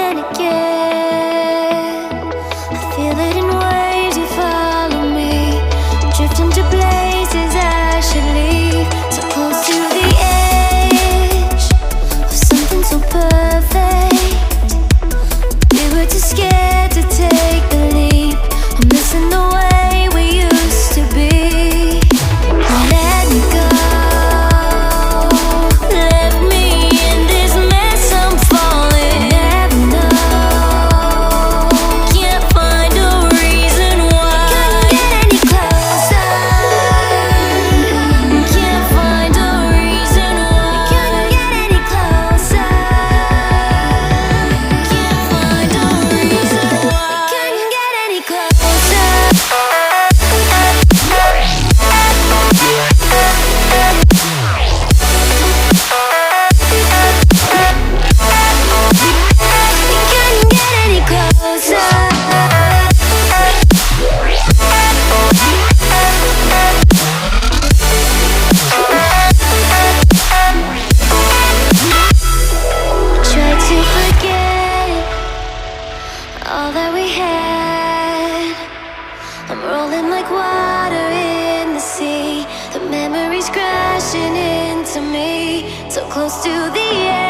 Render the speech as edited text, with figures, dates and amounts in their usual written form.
and again. I feel it in waves, you follow me, drifting to places I should leave. So close to the edge of something so perfect. We were too scared to take the leap. I'm missing the way we used to be. Let me go, left me in this mess I'm falling. Never know, can't find a reason why. Couldn't get any closer, can't find a reason why. Couldn't get any closer, can't find a reason why. Couldn't get any closer. Couldn't get any closer. Tried to forget all that we had. I'm rolling like water in the sea. The memories crashing into me. So close to the edge.